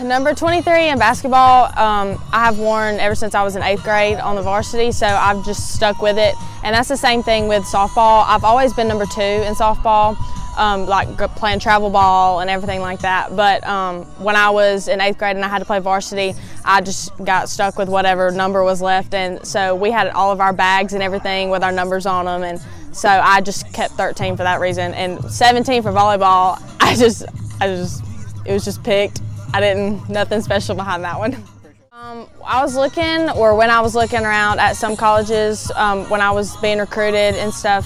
Number 23 in basketball, I have worn ever since I was in 8th grade on the varsity, so I've just stuck with it. And that's the same thing with softball. I've always been number 2 in softball, like playing travel ball and everything like that. But when I was in 8th grade and I had to play varsity, I just got stuck with whatever number was left. And so we had all of our bags and everything with our numbers on them. And so I just kept 13 for that reason. And 17 for volleyball, it was just picked. Nothing special behind that one. When I was looking around at some colleges, when I was being recruited and stuff,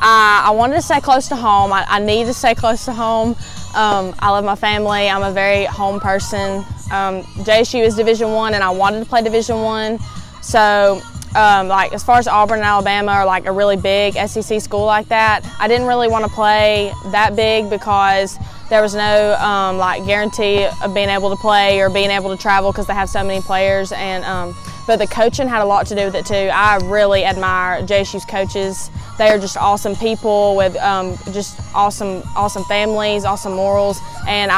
I wanted to stay close to home. I need to stay close to home. I love my family. I'm a very home person. JSU is Division I, and I wanted to play Division I. So, like as far as Auburn and Alabama or like a really big SEC school like that, I didn't really want to play that big because there was no like guarantee of being able to play or being able to travel because they have so many players. And but the coaching had a lot to do with it too. I really admire JSU's coaches. They are just awesome people with just awesome families, awesome morals. And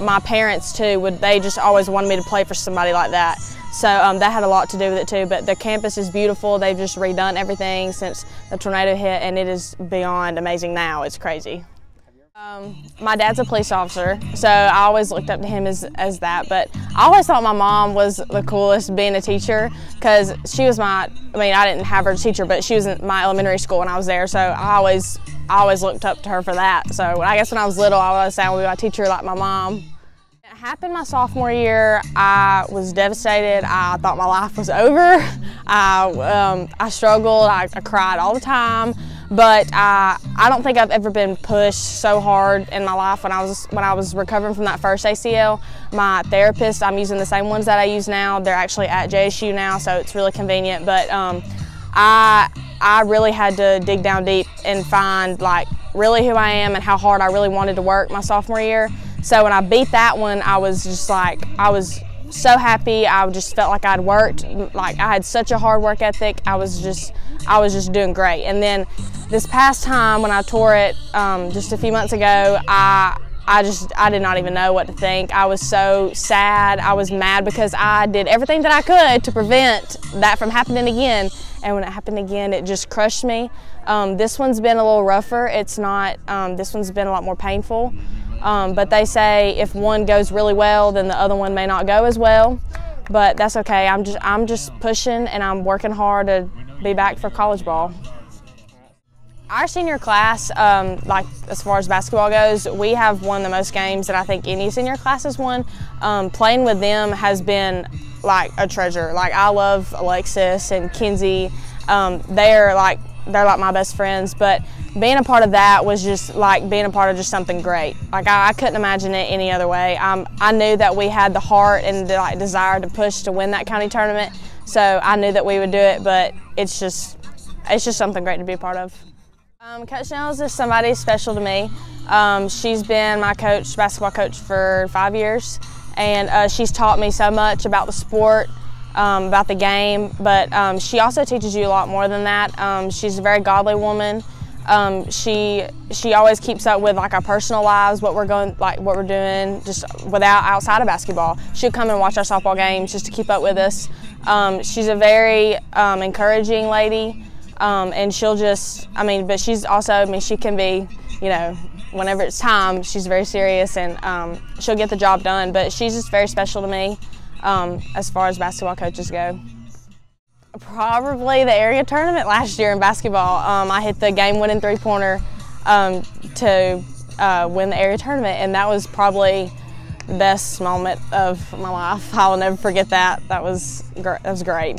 my parents too, they just always wanted me to play for somebody like that. So that had a lot to do with it too. But the campus is beautiful. They've just redone everything since the tornado hit, and it is beyond amazing now. It's crazy. My dad's a police officer, so I always looked up to him as that, but I always thought my mom was the coolest being a teacher because she was I didn't have her as a teacher, but she was in my elementary school when I was there, so I always looked up to her for that. So I guess when I was little, I always said I would be my teacher like my mom. It happened my sophomore year. I was devastated. I thought my life was over. I struggled. I cried all the time. But I don't think I've ever been pushed so hard in my life when I was recovering from that first ACL. My therapist, I'm using the same ones that I use now. They're actually at JSU now, so it's really convenient. But I really had to dig down deep and find like really who I am and how hard I really wanted to work my sophomore year. So when I beat that one, I was just like, I was so happy. I just felt like I'd worked, like I had such a hard work ethic. I was just doing great. And then this past time when I tore it just a few months ago, I did not even know what to think. I was so sad. I was mad because I did everything that I could to prevent that from happening again. And when it happened again, it just crushed me. This one's been a little rougher. It's not, this one's been a lot more painful. But they say if one goes really well, then the other one may not go as well. But that's okay. I'm just pushing and I'm working hard to be back for college ball. Our senior class, like as far as basketball goes, we have won the most games that I think any senior class has won. Playing with them has been like a treasure. Like I love Alexis and Kinsey. They're like my best friends, but being a part of that was just like being a part of just something great. Like I couldn't imagine it any other way. I knew that we had the heart and the desire to push to win that county tournament, so I knew that we would do it. But it's just something great to be a part of. Coach Nell is just somebody special to me. She's been my basketball coach for 5 years, and she's taught me so much about the sport, about the game, but she also teaches you a lot more than that. She's a very godly woman. She always keeps up with like our personal lives, what we're doing, just outside of basketball. She'll come and watch our softball games just to keep up with us. She's a very encouraging lady. And she'll just, but she's also, she can be, whenever it's time, she's very serious and she'll get the job done. But she's just very special to me as far as basketball coaches go. Probably the area tournament last year in basketball. I hit the game-winning three-pointer to win the area tournament, and that was probably the best moment of my life. I will never forget that. That was great.